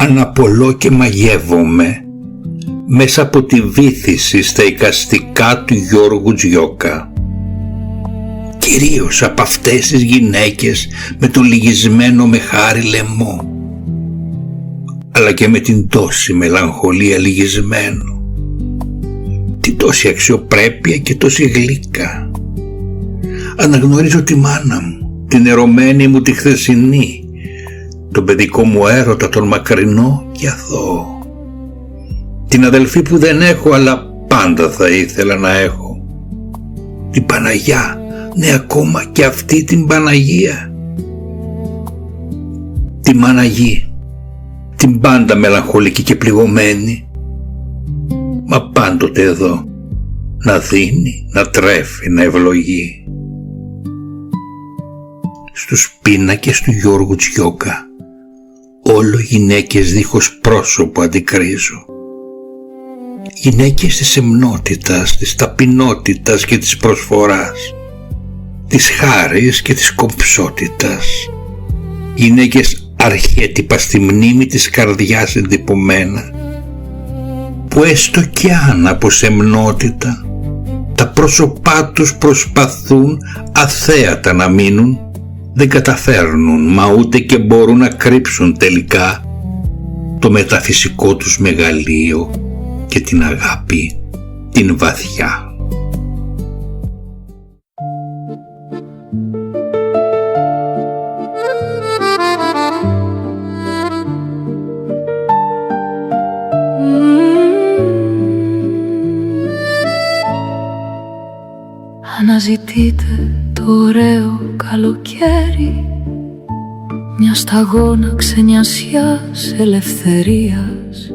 αναπολώ και μαγεύομαι μέσα από τη βύθιση στα εικαστικά του Γιώργου Τζιόκα. Κυρίως από αυτές τις γυναίκες με το λυγισμένο με χάρη λαιμό, αλλά και με την τόση μελαγχολία λυγισμένο, την τόση αξιοπρέπεια και τόση γλύκα. Αναγνωρίζω τη μάνα μου, την ερωμένη μου τη χθεσινή, τον παιδικό μου έρωτα τον μακρινό και αθώο, την αδελφή που δεν έχω αλλά πάντα θα ήθελα να έχω, την Παναγιά, ναι ακόμα και αυτή την Παναγία, τη Μαναγή, την πάντα μελαγχολική και πληγωμένη, μα πάντοτε εδώ να δίνει, να τρέφει, να ευλογεί. Στους πίνακες του Γιώργου Τζιόκα όλο γυναίκες δίχως πρόσωπο αντικρίζω. Γυναίκες της σεμνότητας, της ταπεινότητας και της προσφοράς, της χάρης και της κομψότητας. Γυναίκες αρχέτυπα στη μνήμη της καρδιάς εντυπωμένα, που έστω κι αν από σεμνότητα τα πρόσωπά τους προσπαθούν αθέατα να μείνουν, δεν καταφέρνουν, μα ούτε και μπορούν να κρύψουν τελικά το μεταφυσικό τους μεγαλείο και την αγάπη, την βαθιά. Αναζητείτε το ωραίο καλοκαίρι, μια σταγόνα ξενιασιάς ελευθερίας,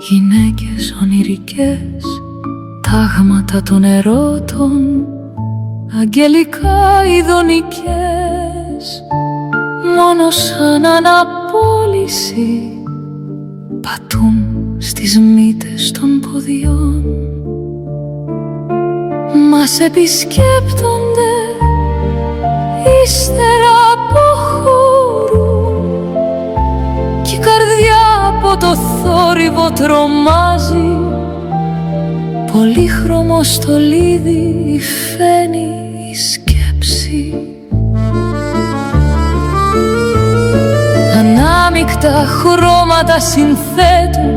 γυναίκες ονειρικές, τάγματα των ερώτων, αγγελικά ειδονικές, μόνο σαν αναπόλυση πατούν στις μύτες των ποδιών. Μας επισκέπτονται ύστερα από χώρου κι η καρδιά από το θόρυβο τρομάζει. Πολύχρωμο στολίδι φαίνει η σκέψη. Ανάμεικτα χρώματα συνθέτουν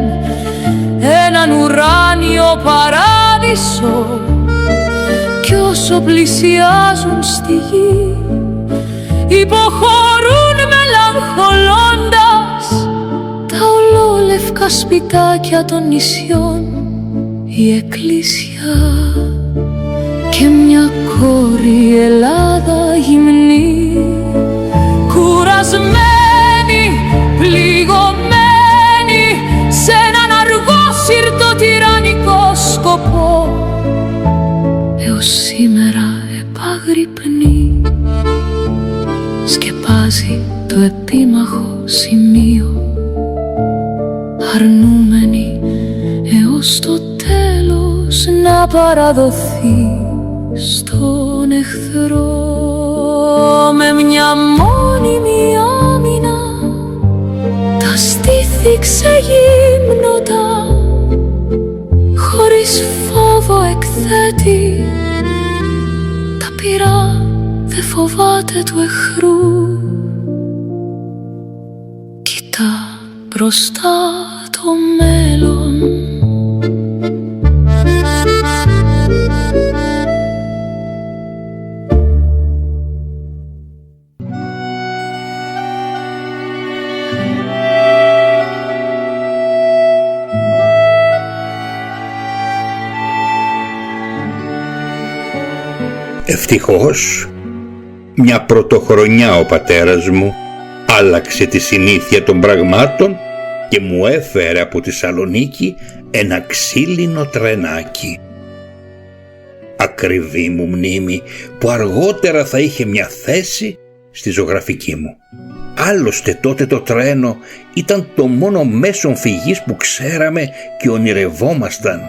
έναν ουράνιο παράδεισο, κι όσο πλησιάζουν στη γη υποχωρούν μελαγχολώντας τα ολόλευκα σπιτάκια των νησιών, η εκκλησιά και μια κόρη Ελλάδα γυμνή, κουρασμένη, πληγωμένη σε έναν αργόσυρτο τυραννικό σκοπό, έως σήμερα επαγρυπνεί, σκεπάζει το επίμαχο σημείο, αρνούμενη έως το τέλος να παραδοθεί στον εχθρό. Με μια μόνιμη άμυνα τα στήθη ξεγύμνοτα, χωρίς φόβο εκθέτει, τα πυρά δε φοβάται του εχθρού. Κοιτά μπροστά το μέλλον. Ευτυχώς, μια πρωτοχρονιά ο πατέρας μου άλλαξε τη συνήθεια των πραγμάτων και μου έφερε από τη Σαλονίκη ένα ξύλινο τρενάκι. Ακριβή μου μνήμη που αργότερα θα είχε μια θέση στη ζωγραφική μου. Άλλωστε τότε το τρένο ήταν το μόνο μέσον φυγής που ξέραμε και ονειρευόμασταν.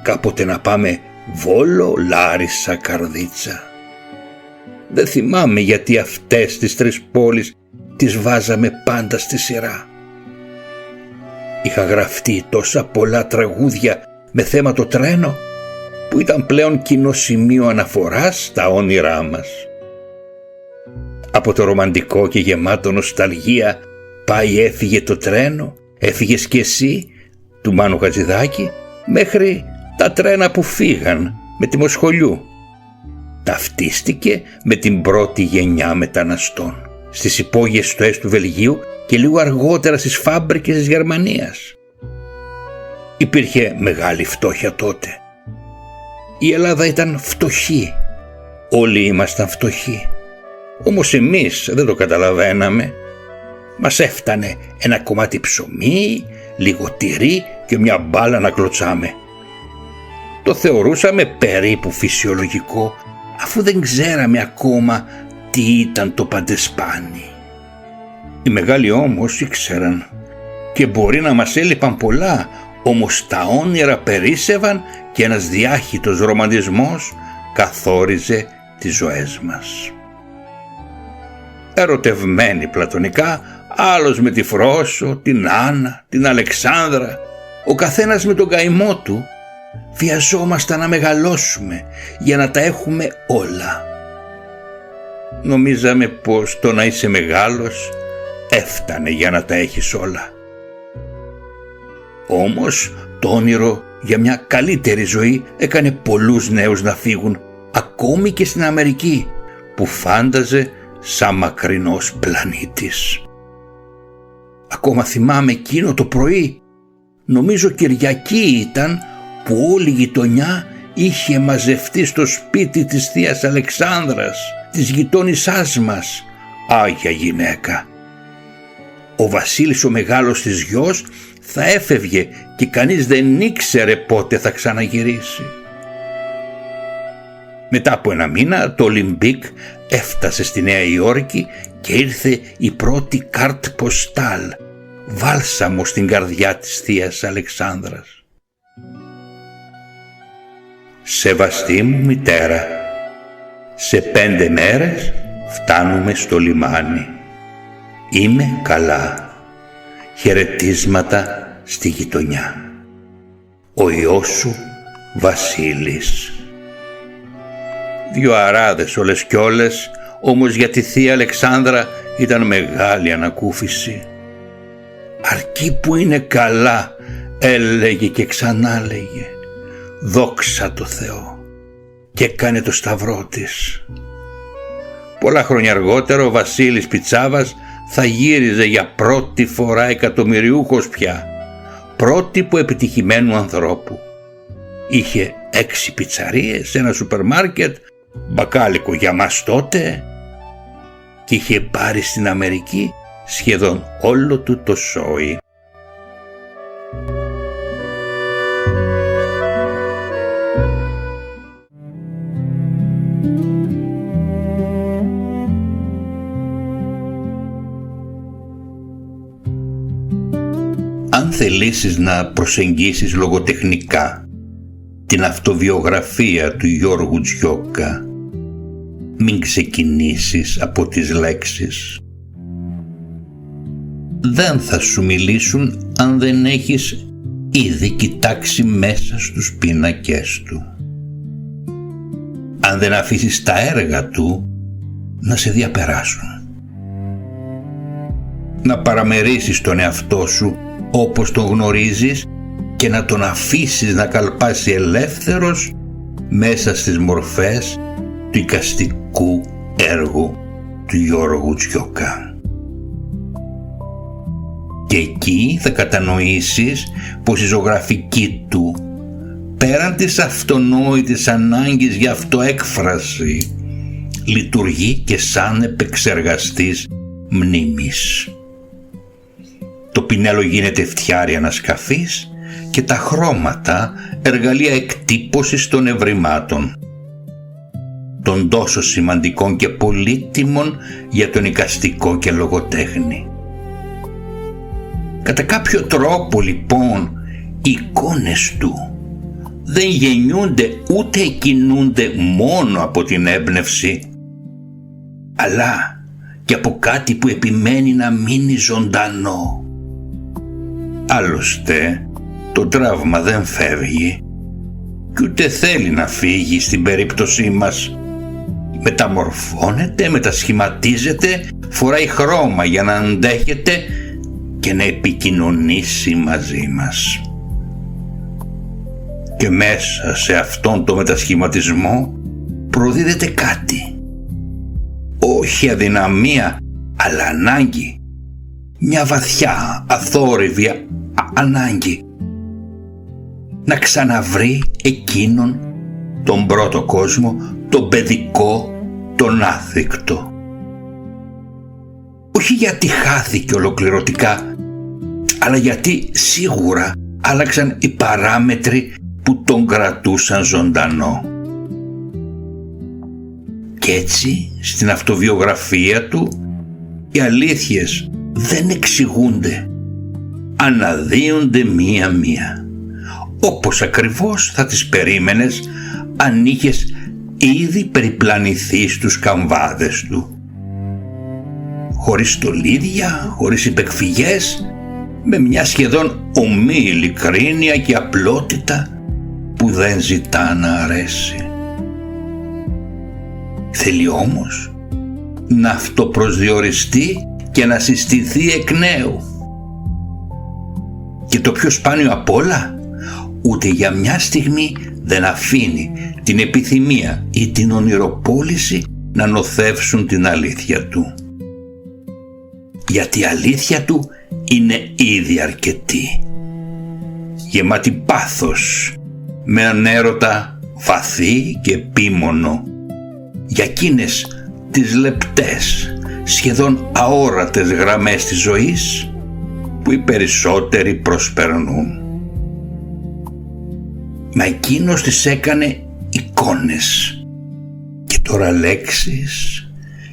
Κάποτε να πάμε Βόλο, Λάρισα, Καρδίτσα. Δεν θυμάμαι γιατί αυτές τις τρεις πόλεις τις βάζαμε πάντα στη σειρά. είχα γραφτεί τόσα πολλά τραγούδια με θέμα το τρένο, που ήταν πλέον κοινό σημείο αναφοράς στα όνειρά μας. Από το ρομαντικό και γεμάτο νοσταλγία πάει έφυγε το τρένο, έφυγες κι εσύ, του Μάνου Χατζηδάκη, μέχρι τα τρένα που φύγαν με τη Μοσχολιού. Ταυτίστηκε με την πρώτη γενιά μεταναστών στις υπόγειες στοές του Βελγίου και λίγο αργότερα στις φάμπρικες της Γερμανίας. Υπήρχε μεγάλη φτώχεια τότε. Η Ελλάδα ήταν φτωχή. Όλοι ήμασταν φτωχοί. Όμως εμείς δεν το καταλαβαίναμε. Μας έφτανε ένα κομμάτι ψωμί, λίγο τυρί και μια μπάλα να κλωτσάμε. Το θεωρούσαμε περίπου φυσιολογικό, αφού δεν ξέραμε ακόμα τι ήταν το παντεσπάνι. Οι μεγάλοι όμως ήξεραν και μπορεί να μας έλειπαν πολλά, όμως τα όνειρα περίσσευαν και ένας διάχυτος ρομαντισμός καθόριζε τις ζωές μας. Ερωτευμένοι πλατωνικά, άλλος με τη Φρόσο, την Άννα, την Αλεξάνδρα, ο καθένας με τον καημό του, βιαζόμασταν να μεγαλώσουμε για να τα έχουμε όλα. Νομίζαμε πως το να είσαι μεγάλος έφτανε για να τα έχεις όλα. Όμως το όνειρο για μια καλύτερη ζωή έκανε πολλούς νέους να φύγουν, ακόμη και στην Αμερική, που φάνταζε σαν μακρινός πλανήτης. Ακόμα θυμάμαι εκείνο το πρωί, νομίζω Κυριακή ήταν, που όλη η γειτονιά είχε μαζευτεί στο σπίτι της θείας Αλεξάνδρας, της γειτόνισσάς μας, άγια γυναίκα. Ο Βασίλης ο μεγάλος της γιος θα έφευγε και κανείς δεν ήξερε πότε θα ξαναγυρίσει. Μετά από ένα μήνα το Ολυμπίκ έφτασε στη Νέα Υόρκη και ήρθε η πρώτη κάρτ ποστάλ, βάλσαμο στην καρδιά της θείας Αλεξάνδρας. Σεβαστή μου μητέρα, σε 5 μέρες φτάνουμε στο λιμάνι. Είμαι καλά. Χαιρετίσματα στη γειτονιά. Ο ιός σου Βασίλης. 2 αράδες όλες κι όλες, όμως για τη θεία Αλεξάνδρα ήταν μεγάλη ανακούφιση. Αρκεί που είναι καλά, έλεγε και ξανά λέγε. Δόξα τω Θεώ. Και έκανε το σταυρό της. Πολλά χρόνια αργότερα ο Βασίλης Πιτσάβας θα γύριζε για πρώτη φορά εκατομμυριούχος πια, πρότυπο επιτυχημένου ανθρώπου. Είχε 6 πιτσαρίες, ένα σούπερ μάρκετ, μπακάλικο για μας τότε, και είχε πάρει στην Αμερική σχεδόν όλο του το σόι. Αν θελήσεις να προσεγγίσεις λογοτεχνικά την αυτοβιογραφία του Γιώργου Τζιόκα, μην ξεκινήσεις από τις λέξεις. Δεν θα σου μιλήσουν αν δεν έχεις ήδη κοιτάξει μέσα στους πίνακες του. Αν δεν αφήσεις τα έργα του να σε διαπεράσουν. Να παραμερίσεις τον εαυτό σου όπως τον γνωρίζεις και να τον αφήσεις να καλπάσει ελεύθερος μέσα στις μορφές του εικαστικού έργου του Γιώργου Τζιόκα. Και εκεί θα κατανοήσεις πως η ζωγραφική του, πέραν της αυτονόητης ανάγκης για αυτοέκφραση, λειτουργεί και σαν επεξεργαστής μνήμης. Το πινέλο γίνεται φτιάρι ανασκαφής και τα χρώματα εργαλεία εκτύπωσης των ευρημάτων, των τόσο σημαντικών και πολύτιμων για τον εικαστικό και λογοτέχνη. Κατά κάποιο τρόπο λοιπόν οι εικόνες του δεν γεννιούνται ούτε κινούνται μόνο από την έμπνευση, αλλά και από κάτι που επιμένει να μείνει ζωντανό. Άλλωστε, το τραύμα δεν φεύγει και ούτε θέλει να φύγει στην περίπτωσή μας. Μεταμορφώνεται, μετασχηματίζεται, φοράει χρώμα για να αντέχεται και να επικοινωνήσει μαζί μας. Και μέσα σε αυτόν το μετασχηματισμό προδίδεται κάτι. Όχι αδυναμία, αλλά ανάγκη. Μια βαθιά, αθόρυβη ανάγκη. Να ξαναβρει εκείνον τον πρώτο κόσμο, τον παιδικό, τον άθικτο. Όχι γιατί χάθηκε ολοκληρωτικά, αλλά γιατί σίγουρα άλλαξαν οι παράμετροι που τον κρατούσαν ζωντανό. Κι έτσι, στην αυτοβιογραφία του, οι αλήθειες δεν εξηγούνται, αναδύονται μία-μία, όπως ακριβώς θα τις περίμενες αν είχες ήδη περιπλανηθεί στους καμβάδες του. Χωρίς στολίδια, χωρίς υπεκφυγές, με μια σχεδόν ομή ειλικρίνεια και απλότητα που δεν ζητά να αρέσει. Θέλει όμως να αυτοπροσδιοριστεί και να συστηθεί εκ νέου. Και το πιο σπάνιο απ' όλα, ούτε για μια στιγμή δεν αφήνει την επιθυμία ή την ονειροπόληση να νοθεύσουν την αλήθεια του. Γιατί η αλήθεια του είναι ήδη αρκετή. Γεμάτη πάθος, με έναν έρωτα βαθύ και επίμονο για εκείνες τις λεπτές, σχεδόν αόρατες γραμμές της ζωής που οι περισσότεροι προσπερνούν. Μα εκείνος τις έκανε εικόνες και τώρα λέξεις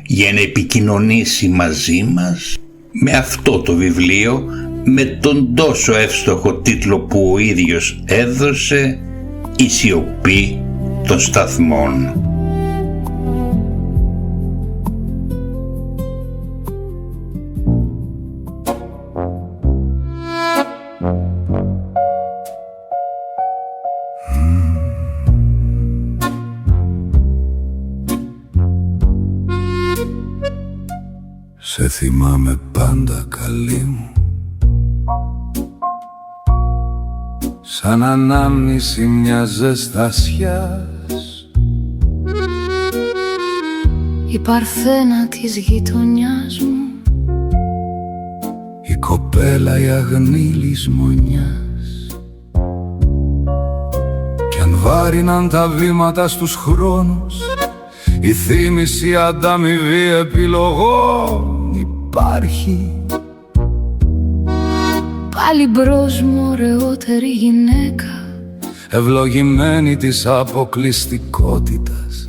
για να επικοινωνήσει μαζί μας με αυτό το βιβλίο, με τον τόσο εύστοχο τίτλο που ο ίδιος έδωσε, «Η σιωπή των σταθμών». Σε θυμάμαι πάντα καλή μου, σαν ανάμνηση μιας ζεστασιάς, η παρθένα της γειτονιάς μου, η κοπέλα η αγνή λησμονιάς. Κι αν βάριναν τα βήματα στους χρόνους, η θύμηση ανταμοιβή επιλογών υπάρχει. πάλι μπρος μου ωραιότερη γυναίκα, ευλογημένη της αποκλειστικότητας,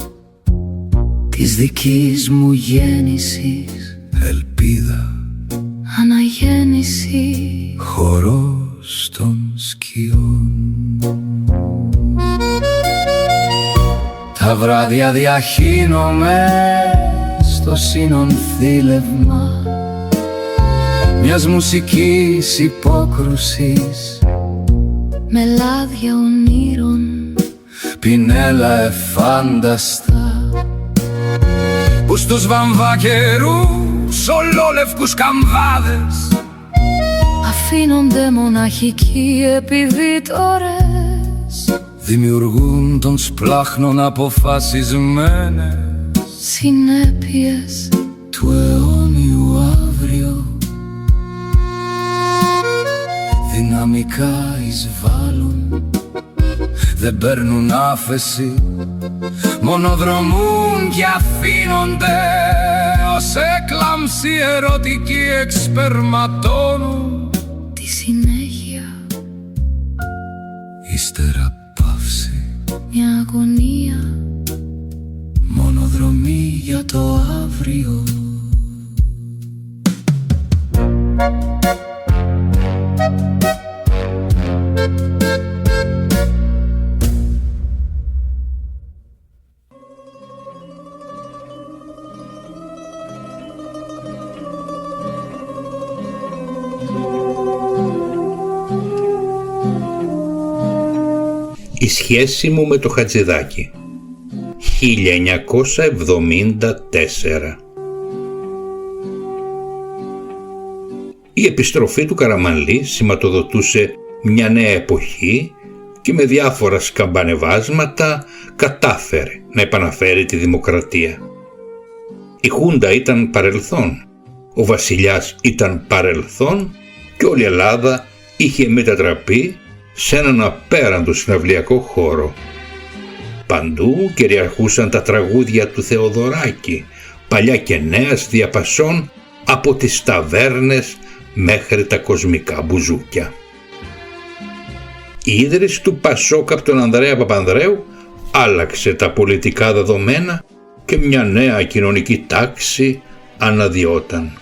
της δικής μου γέννησης, ελπίδα, αναγέννηση, χορός των σκιών. Τα βράδια διαχύνομαι στο σύνον θύλευμα μιας μουσικής υπόκρουσης, με λάδια ονείρων, πινέλα εφάνταστα, που στους βαμβακερούς ολόλευκους καμβάδες αφήνονται μοναχικοί επιδίτορες, δημιουργούν των σπλάχνων αποφασισμένες συνέπειες του αιώνιου αύριο. Δυναμικά εισβάλλουν, δεν παίρνουν άφεση, μονοδρομούν και αφήνονται ως έκλαμψη ερωτική εξπερματώνουν τη συνέχεια, ύστερα παύση, μια αγωνία, μονοδρομή για το αύριο. Η σχέση μου με το Χατζηδάκη. 1974. Η επιστροφή του Καραμανλή σηματοδοτούσε μια νέα εποχή και με διάφορα σκαμπανεβάσματα κατάφερε να επαναφέρει τη δημοκρατία. Η Χούντα ήταν παρελθόν, ο βασιλιάς ήταν παρελθόν και όλη η Ελλάδα είχε μετατραπεί σε έναν απέραντο συναυλιακό χώρο. Παντού κυριαρχούσαν τα τραγούδια του Θεοδωράκη, παλιά και νέας διαπασών, από τις ταβέρνες μέχρι τα κοσμικά μπουζούκια. Η ίδρυση του Πασόκ από τον Ανδρέα Παπανδρέου άλλαξε τα πολιτικά δεδομένα και μια νέα κοινωνική τάξη αναδυόταν.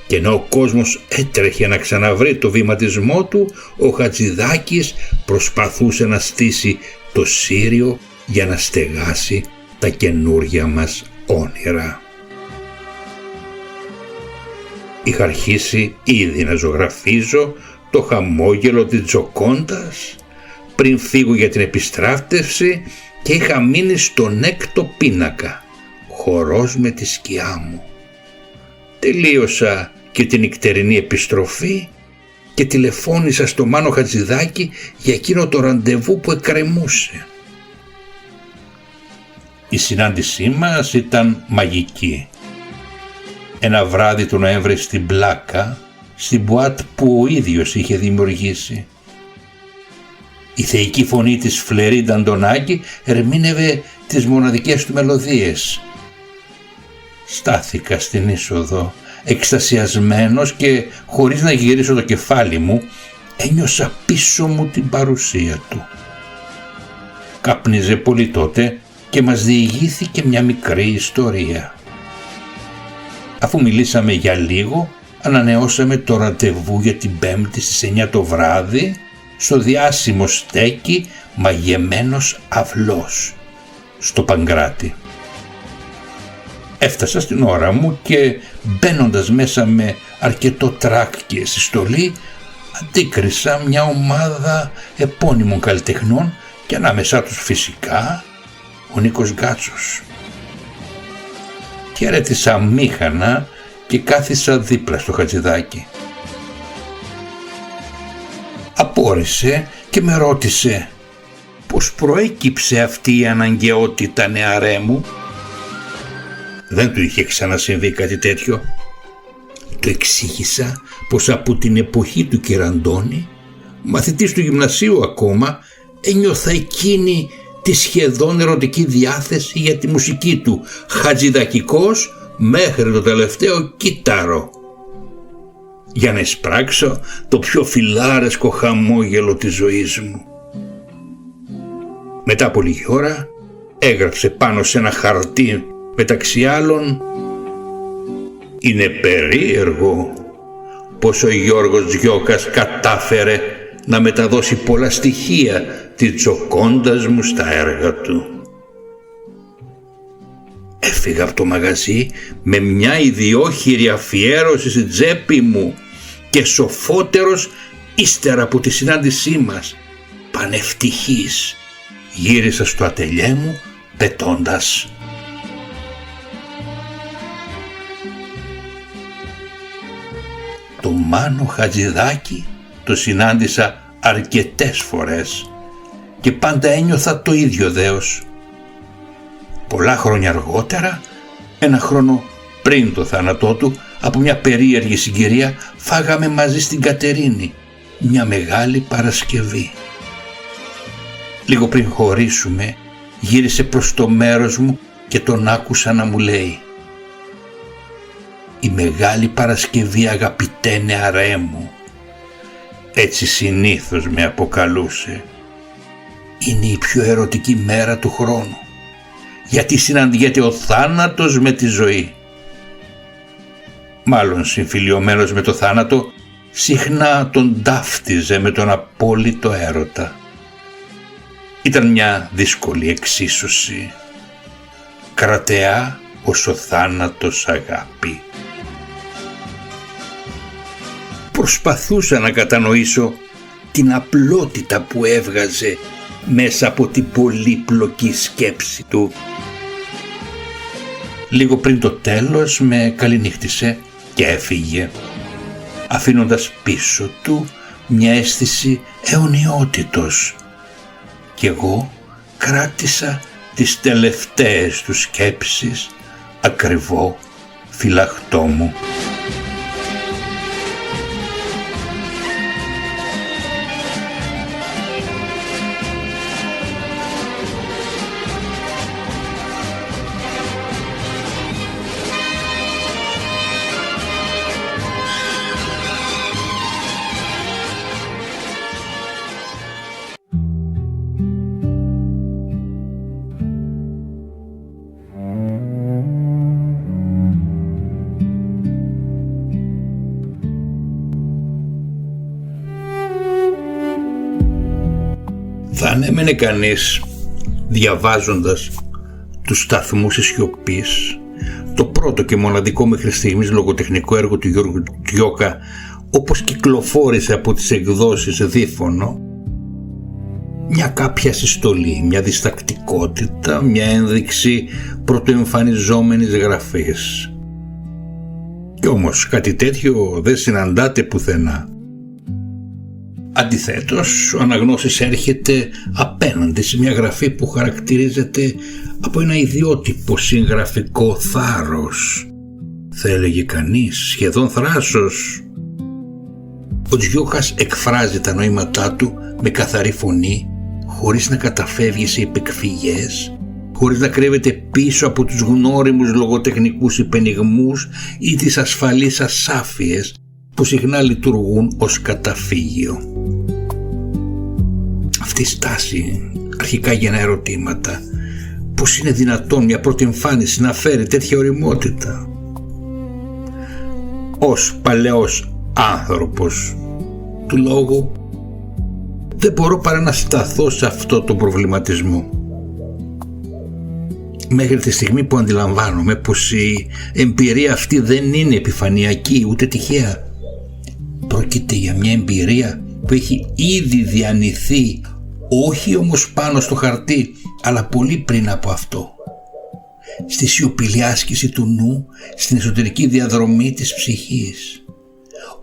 Και ενώ ο κόσμος έτρεχε να ξαναβρει το βηματισμό του, ο Χατζηδάκης προσπαθούσε να στήσει το Σύριο για να στεγάσει τα καινούρια μας όνειρα. Είχα αρχίσει ήδη να ζωγραφίζω το χαμόγελο της Τζοκόντας πριν φύγω για την επιστράφτευση και είχα μείνει στον έκτο πίνακα, χορός με τη σκιά μου. Τελείωσα και την νυχτερινή επιστροφή και τηλεφώνησα στο Μάνο Χατζηδάκη για εκείνο το ραντεβού που εκκρεμούσε. Η συνάντησή μας ήταν μαγική. Ένα βράδυ του Νοέμβρη στην Πλάκα, στην μπουάτ που ο ίδιος είχε δημιουργήσει. Η θεϊκή φωνή της Φλερίντα Αντωνάκη ερμήνευε τις μοναδικές του μελωδίες. Στάθηκα στην είσοδο, εκστασιασμένος, και χωρίς να γυρίσω το κεφάλι μου, ένιωσα πίσω μου την παρουσία του. Κάπνιζε πολύ τότε και μας διηγήθηκε μια μικρή ιστορία. Αφού μιλήσαμε για λίγο, ανανεώσαμε το ραντεβού για την Πέμπτη στις 9 το βράδυ στο διάσημο στέκι Μαγεμένος Αυλός, στο Παγκράτη. Έφτασα στην ώρα μου και μπαίνοντας μέσα με αρκετό τρακ και συστολή, αντίκρισα μια ομάδα επώνυμων καλλιτεχνών και ανάμεσά τους φυσικά ο Νίκος Γκάτσος. Χαιρέτησα αμήχανα και κάθισα δίπλα στο Χατζηδάκη. Απόρρισε και με ρώτησε πώς προέκυψε αυτή η αναγκαιότητα, νεαρέ μου. Δεν του είχε ξανασυμβεί κάτι τέτοιο. Του εξήγησα πως από την εποχή του Κυραντώνη, μαθητής του γυμνασίου ακόμα, ένιωθα εκείνη τη σχεδόν ερωτική διάθεση για τη μουσική του, χατζηδακικός μέχρι το τελευταίο κύτταρο, για να εισπράξω το πιο φιλάρεσκο χαμόγελο της ζωής μου. Μετά από λίγη ώρα έγραψε πάνω σε ένα χαρτί μεταξύ άλλων: «Είναι περίεργο πως ο Γιώργος Τζιόκας κατάφερε να μεταδώσει πολλά στοιχεία της Τζοκόντας μου στα έργα του». Έφυγα από το μαγαζί με μια ιδιόχειρη αφιέρωση στην τσέπη μου και σοφότερος ύστερα από τη συνάντησή μας, πανευτυχής, γύρισα στο ατελιέ μου πετώντας: «Το Μάνο Χατζηδάκη το συνάντησα αρκετές φορές και πάντα ένιωθα το ίδιο δέος. Πολλά χρόνια αργότερα, ένα χρόνο πριν το θάνατό του, από μια περίεργη συγκυρία φάγαμε μαζί στην Κατερίνη μια μεγάλη Παρασκευή. Λίγο πριν χωρίσουμε, γύρισε προς το μέρος μου και τον άκουσα να μου λέει: «Η Μεγάλη Παρασκευή, αγαπητέ νεαρέ μου», έτσι συνήθως με αποκαλούσε, «είναι η πιο ερωτική μέρα του χρόνου, γιατί συναντιέται ο θάνατος με τη ζωή». Μάλλον συμφιλιωμένος με το θάνατο, συχνά τον ταύτιζε με τον απόλυτο έρωτα. Ήταν μια δύσκολη εξίσωση, κρατεά ως ο θάνατος αγάπη. Προσπαθούσα να κατανοήσω την απλότητα που έβγαζε μέσα από την πολύπλοκη σκέψη του. Λίγο πριν το τέλος με καληνύχτησε και έφυγε, αφήνοντας πίσω του μια αίσθηση αιωνιότητος, κι εγώ κράτησα τις τελευταίες του σκέψεις ακριβό φυλαχτό μου. Θα ανέμενε κανείς, διαβάζοντας τους σταθμούς της σιωπής, το πρώτο και μοναδικό μέχρι στιγμής λογοτεχνικό έργο του Γιώργου Τζιόκα, όπως κυκλοφόρησε από τις εκδόσεις Δίφωνο, μια κάποια συστολή, μια διστακτικότητα, μια ένδειξη πρωτοεμφανιζόμενης γραφής. Κι όμως κάτι τέτοιο δεν συναντάται πουθενά. Αντιθέτως, ο αναγνώστης έρχεται απέναντι σε μια γραφή που χαρακτηρίζεται από ένα ιδιότυπο συγγραφικό θάρρος. Θα έλεγε κανείς σχεδόν θράσος. Ο Τζιόκας εκφράζει τα νοήματά του με καθαρή φωνή, χωρίς να καταφεύγει σε υπεκφυγές, χωρίς να κρύβεται πίσω από τους γνώριμους λογοτεχνικούς υπενιγμούς ή τις ασφαλείς ασάφειες που συχνά λειτουργούν ως καταφύγιο. Αυτή η στάση αρχικά γεννά ερωτήματα. Πώς είναι δυνατόν μια πρώτη εμφάνιση να φέρει τέτοια ωριμότητα? Ως παλαιός άνθρωπος του λόγου δεν μπορώ παρά να σταθώ σε αυτό το προβληματισμό. Μέχρι τη στιγμή που αντιλαμβάνομαι πως η εμπειρία αυτή δεν είναι επιφανειακή ούτε τυχαία. Πρόκειται για μια εμπειρία που έχει ήδη διανυθεί, όχι όμως πάνω στο χαρτί, αλλά πολύ πριν από αυτό. Στη σιωπηλή άσκηση του νου, στην εσωτερική διαδρομή της ψυχής.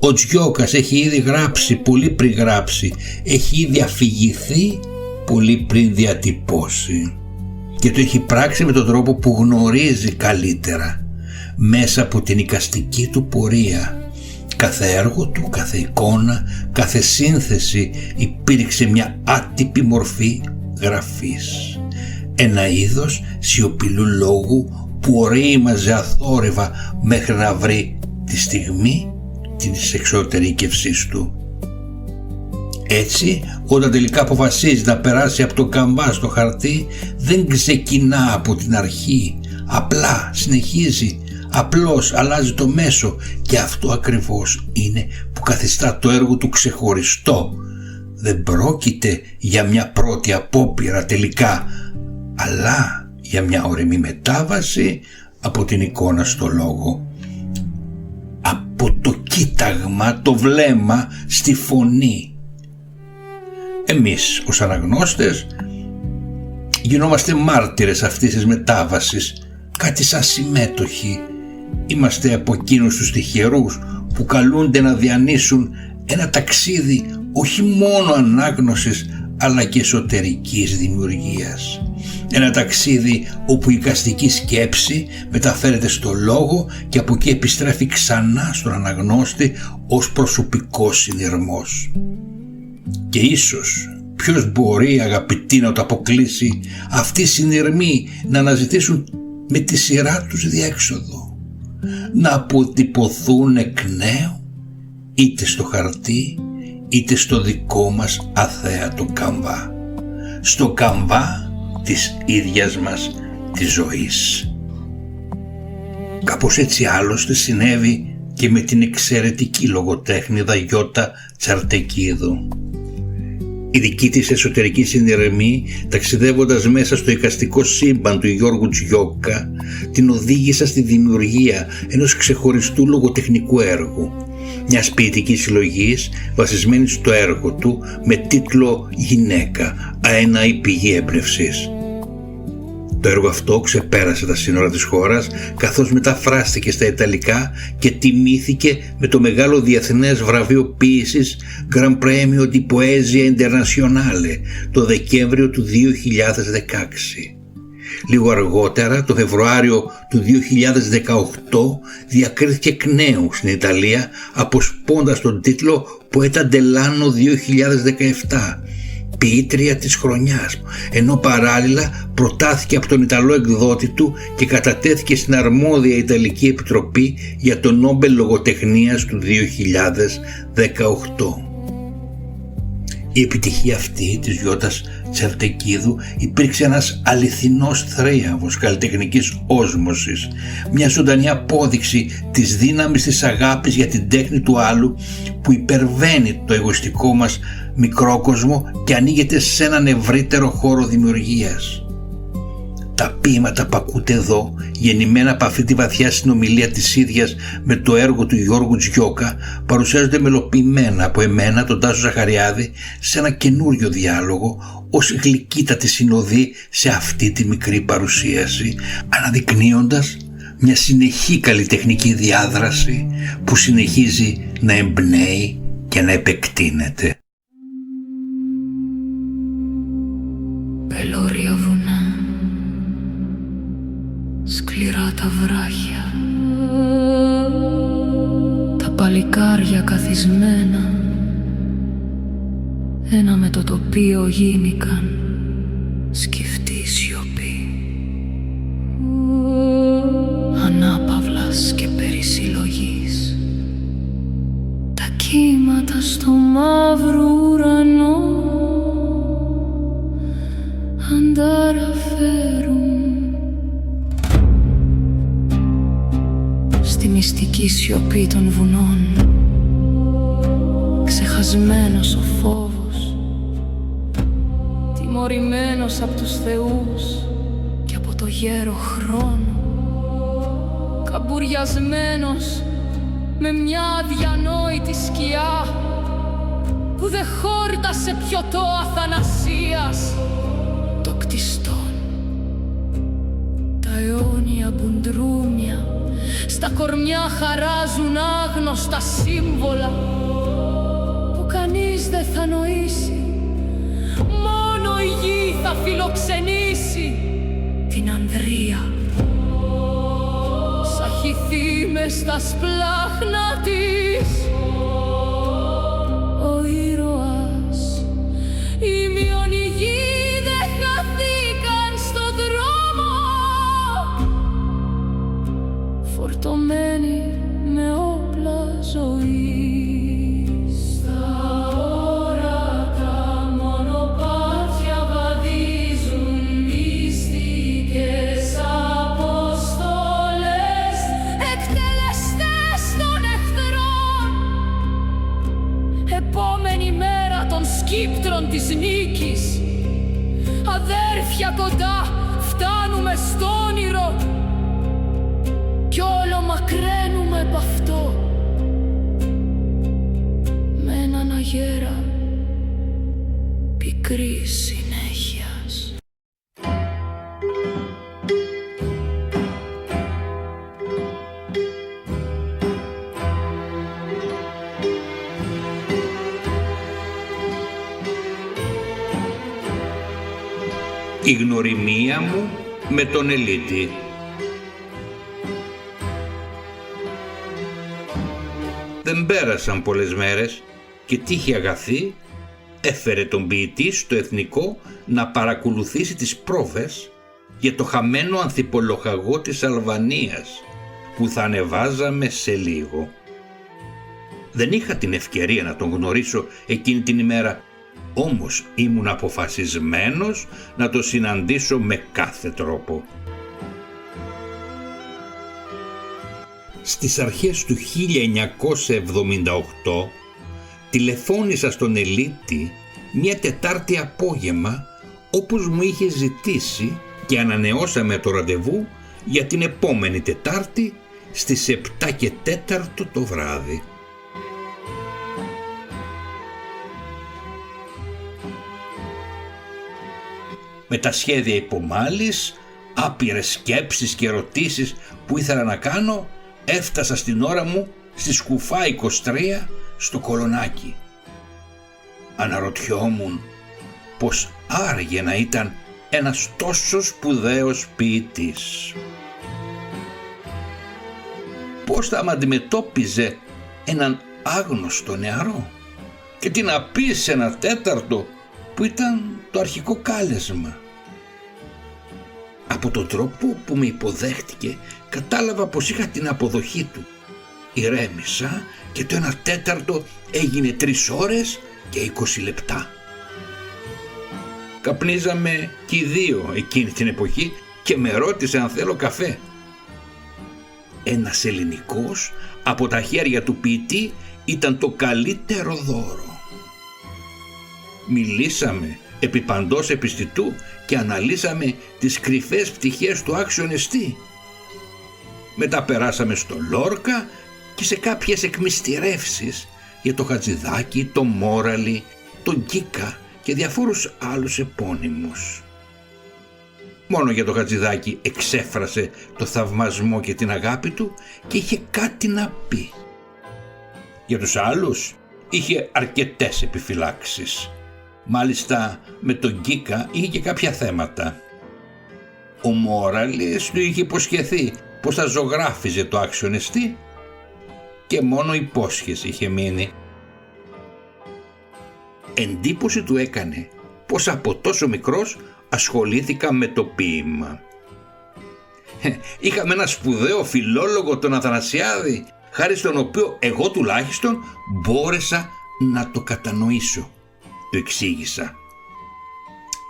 Ο Τζιόκας έχει ήδη γράψει πολύ πριν γράψει, έχει ήδη αφηγηθεί πολύ πριν διατυπώσει. Και το έχει πράξει με τον τρόπο που γνωρίζει καλύτερα, μέσα από την εικαστική του πορεία. Κάθε έργο του, κάθε εικόνα, κάθε σύνθεση υπήρξε μια άτυπη μορφή γραφής. Ένα είδος σιωπηλού λόγου που ορίμαζε αθόρυβα μέχρι να βρει τη στιγμή της εξωτερήκευσής του. Έτσι, όταν τελικά αποφασίζει να περάσει από το καμβά στο χαρτί, δεν ξεκινά από την αρχή, απλά συνεχίζει, απλώς αλλάζει το μέσο, και αυτό ακριβώς είναι που καθιστά το έργο του ξεχωριστό. Δεν πρόκειται για μια πρώτη απόπειρα τελικά, αλλά για μια ωριμή μετάβαση από την εικόνα στο λόγο. Από το κοίταγμα, το βλέμμα στη φωνή. Εμείς ως αναγνώστες γινόμαστε μάρτυρες αυτής της μετάβασης, κάτι σαν συμμέτοχοι. Είμαστε από εκείνους τους τυχερούς που καλούνται να διανύσουν ένα ταξίδι όχι μόνο ανάγνωσης αλλά και εσωτερικής δημιουργίας. Ένα ταξίδι όπου η εικαστική σκέψη μεταφέρεται στο λόγο και από εκεί επιστρέφει ξανά στον αναγνώστη ως προσωπικός συνειρμός. Και ίσως ποιος μπορεί, αγαπητοί, να το αποκλείσει, αυτοί οι συνειρμοί να αναζητήσουν με τη σειρά τους διέξοδο, να αποτυπωθούν εκ νέου είτε στο χαρτί είτε στο δικό μας αθέατο καμβά, στο καμβά της ίδιας μας της ζωής. Κάπως έτσι άλλωστε συνέβη και με την εξαιρετική λογοτέχνηδα Γιώτα Τσαρτεκίδου. Η δική της εσωτερική συνειρμή, ταξιδεύοντας μέσα στο εικαστικό σύμπαν του Γιώργου Τζιόκα, την οδήγησα στη δημιουργία ενός ξεχωριστού λογοτεχνικού έργου, μιας ποιητικής συλλογής βασισμένη στο έργο του με τίτλο «Γυναίκα, αένα η πηγή έμπνευσης». Το έργο αυτό ξεπέρασε τα σύνορα της χώρας, καθώς μεταφράστηκε στα Ιταλικά και τιμήθηκε με το μεγάλο διεθνές βραβείο ποίησης Gran Premio di Poesia Internazionale το Δεκέμβριο του 2016. Λίγο αργότερα, το Φεβρουάριο του 2018, διακρίθηκε εκ νέου στην Ιταλία, αποσπώντας τον τίτλο «Poeta dell'anno 2017», ποιήτρια της χρονιάς, ενώ παράλληλα προτάθηκε από τον Ιταλό εκδότη του και κατατέθηκε στην αρμόδια Ιταλική Επιτροπή για το Νόμπελ Λογοτεχνίας του 2018. Η επιτυχία αυτή της Γιώτας Τσερτεκίδου υπήρξε ένας αληθινός θρίαμβος καλλιτεχνικής όσμωσης, μια ζωντανή απόδειξη της δύναμης της αγάπης για την τέχνη του άλλου που υπερβαίνει το εγωιστικό μας μικρόκοσμο και ανοίγεται σε έναν ευρύτερο χώρο δημιουργίας. Τα ποίηματα που ακούτε εδώ, γεννημένα από αυτή τη βαθιά συνομιλία της ίδιας με το έργο του Γιώργου Τζιόκα, παρουσιάζονται μελοποιημένα από εμένα, τον Τάσο Ζαχαριάδη, σε ένα καινούριο διάλογο, ως γλυκύτατη συνοδή σε αυτή τη μικρή παρουσίαση, αναδεικνύοντας μια συνεχή καλλιτεχνική διάδραση που συνεχίζει να εμπνέει και να επεκτείνεται. Πελώρια βουνά, σκληρά τα βράχια, τα παλικάρια καθισμένα, ένα με το τοπίο γίνηκαν σκυφτή σιωπή, ανάπαυλας και περισυλλογής, τα κύματα στο μαύρο ουρανό ανταραφέρουν στη μυστική σιωπή των βουνών. Ξεχασμένος ο φόβος, τιμωρημένος από τους θεούς και από το γέρο χρόνο, καμπουριασμένος με μια αδιανόητη σκιά που δεν χόρτασε πιωτό αθανασίας το κτιστόν. Τα αιώνια μπουντρούμια στα κορμιά χαράζουν άγνωστα σύμβολα που κανείς δεν θα νοήσει. Μόνο η γη θα φιλοξενήσει την ανδρεία. Σαχηθεί μες στα σπλάχνα της ο ήρωας. Οι μειονηγοί δεν χαθήκαν στο δρόμο, φορτωμένοι με όπλα ζωής. Στα όρατα μονοπάτια βαδίζουν μυστικές αποστολές, εκτελεστές των εχθρών. Επόμενη μέρα των σκύπτρων της νίκης, αδέρφια κοντά φτάνουμε στο όνειρο κι όλο μακραίνουμε απ' αυτό με έναν αγέρα πικρή συνέχειας. Η γνωριμία μου με τον Ελίτη. Δεν πέρασαν πολλές μέρες και τύχη αγαθή έφερε τον ποιητή στο Εθνικό να παρακολουθήσει τις πρόβες για το χαμένο ανθιπολοχαγό της Αλβανίας που θα ανεβάζαμε σε λίγο. Δεν είχα την ευκαιρία να τον γνωρίσω εκείνη την ημέρα, όμως ήμουν αποφασισμένος να το συναντήσω με κάθε τρόπο. Στις αρχές του 1978 τηλεφώνησα στον Ελίτη μια Τετάρτη απόγευμα, όπως μου είχε ζητήσει, και ανανεώσαμε το ραντεβού για την επόμενη Τετάρτη στις 7 και 4 το βράδυ. Με τα σχέδια υπομάλης, άπειρες σκέψεις και ερωτήσεις που ήθελα να κάνω, έφτασα στην ώρα μου στη Σκουφά 23 στο Κολονάκι. Αναρωτιόμουν πως άραγε να ήταν ένας τόσο σπουδαίος ποιητής. Πώς θα μ' αντιμετώπιζε έναν άγνωστο νεαρό και τι να πει σε ένα τέταρτο που ήταν το αρχικό κάλεσμα. Από τον τρόπο που με υποδέχτηκε κατάλαβα πως είχα την αποδοχή του. Ηρέμησα και το 1/4 έγινε 3 ώρες και 20 λεπτά. Καπνίζαμε κι οι δύο εκείνη την εποχή και με ρώτησε αν θέλω καφέ. Ένας ελληνικός από τα χέρια του ποιητή ήταν το καλύτερο δώρο. Μιλήσαμε επί παντός επιστητού και αναλύσαμε τις κρυφές πτυχές του άξιον εστί. Μετά περάσαμε στο Λόρκα και σε κάποιες εκμυστηρεύσεις για το Χατζηδάκι, το Μόραλι, τον Γκίκα και διαφόρους άλλους επώνυμους. Μόνο για το Χατζηδάκι εξέφρασε το θαυμασμό και την αγάπη του και είχε κάτι να πει. Για τους άλλους είχε αρκετές επιφυλάξεις. Μάλιστα με τον Γκίκα είχε και κάποια θέματα. Ο Μόραλης του είχε υποσχεθεί πως θα ζωγράφιζε το άξιον εστί και μόνο υπόσχεση είχε μείνει. Εντύπωση του έκανε πως από τόσο μικρός ασχολήθηκα με το ποίημα. Είχαμε ένα σπουδαίο φιλόλογο, τον Αθανασιάδη, χάρη στον οποίο εγώ τουλάχιστον μπόρεσα να το κατανοήσω. Το εξήγησα.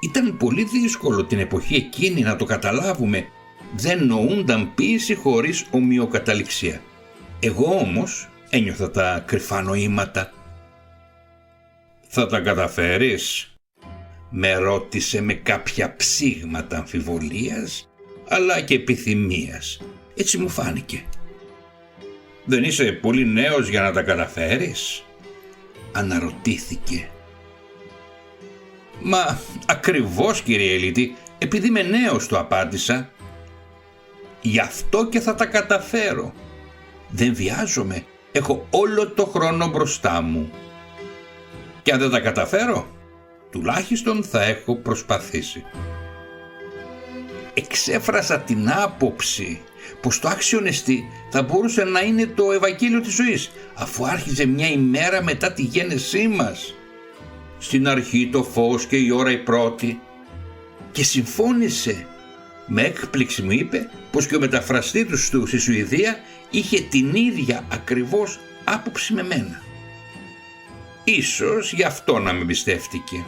Ήταν πολύ δύσκολο την εποχή εκείνη να το καταλάβουμε. Δεν νοούνταν ποίηση χωρίς ομοιοκαταληξία. Εγώ όμως ένιωθα τα κρυφά νοήματα. «Θα τα καταφέρεις?» με ρώτησε με κάποια ψήγματα αμφιβολίας αλλά και επιθυμίας. Έτσι μου φάνηκε. «Δεν είσαι πολύ νέος για να τα καταφέρεις?» αναρωτήθηκε. «Μα ακριβώς, κύριε Ελίτη, επειδή είμαι νέος», του απάντησα. «Γι' αυτό και θα τα καταφέρω. Δεν βιάζομαι, έχω όλο το χρόνο μπροστά μου. Και αν δεν τα καταφέρω, τουλάχιστον θα έχω προσπαθήσει». Εξέφρασα την άποψη πως το άξιον εστί θα μπορούσε να είναι το Ευαγγέλιο της ζωής, αφού άρχιζε μια ημέρα μετά τη γέννησή μας. Στην αρχή το φως και η ώρα η πρώτη. Και συμφώνησε. Με έκπληξη μου είπε πως και ο μεταφραστής του στη Σουηδία είχε την ίδια ακριβώς άποψη με μένα. Ίσως γι' αυτό να με εμπιστεύτηκε.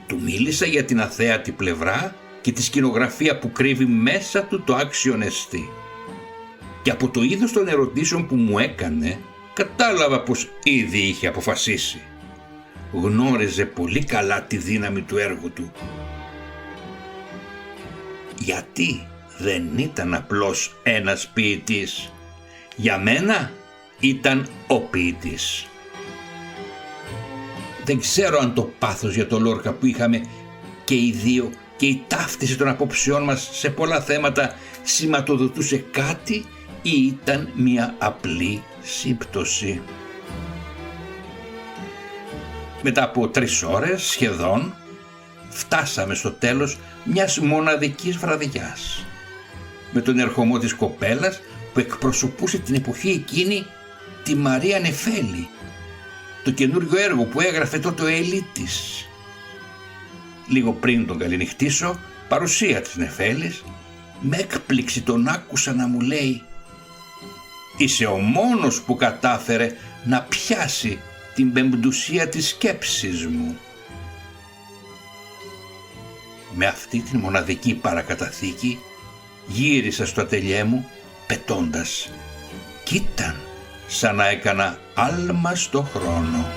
Του μίλησα για την αθέατη πλευρά και τη σκηνογραφία που κρύβει μέσα του το άξιον εστί. Και από το είδος των ερωτήσεων που μου έκανε, κατάλαβα πως ήδη είχε αποφασίσει. Γνώριζε πολύ καλά τη δύναμη του έργου του. Γιατί δεν ήταν απλώς ένας ποιητής. Για μένα ήταν ο ποιητής. Δεν ξέρω αν το πάθος για το Λόρκα που είχαμε και οι δύο και η ταύτιση των απόψεών μας σε πολλά θέματα σηματοδοτούσε κάτι ή ήταν μια απλή σύμπτωση. Μετά από 3 ώρες σχεδόν φτάσαμε στο τέλος μιας μοναδικής βραδιάς. Με τον ερχομό της κοπέλας που εκπροσωπούσε την εποχή εκείνη τη Μαρία Νεφέλη, το καινούριο έργο που έγραφε τότε ο Ελίτης. Λίγο πριν τον καληνυχτήσω, παρουσία της Νεφέλης, με έκπληξη τον άκουσα να μου λέει: «Είσαι ο μόνος που κατάφερε να πιάσει την πεμπτουσία της σκέψης μου». Με αυτή την μοναδική παρακαταθήκη γύρισα στο ατελιέ μου πετώντας. Κι ήταν σαν να έκανα άλμα στο χρόνο.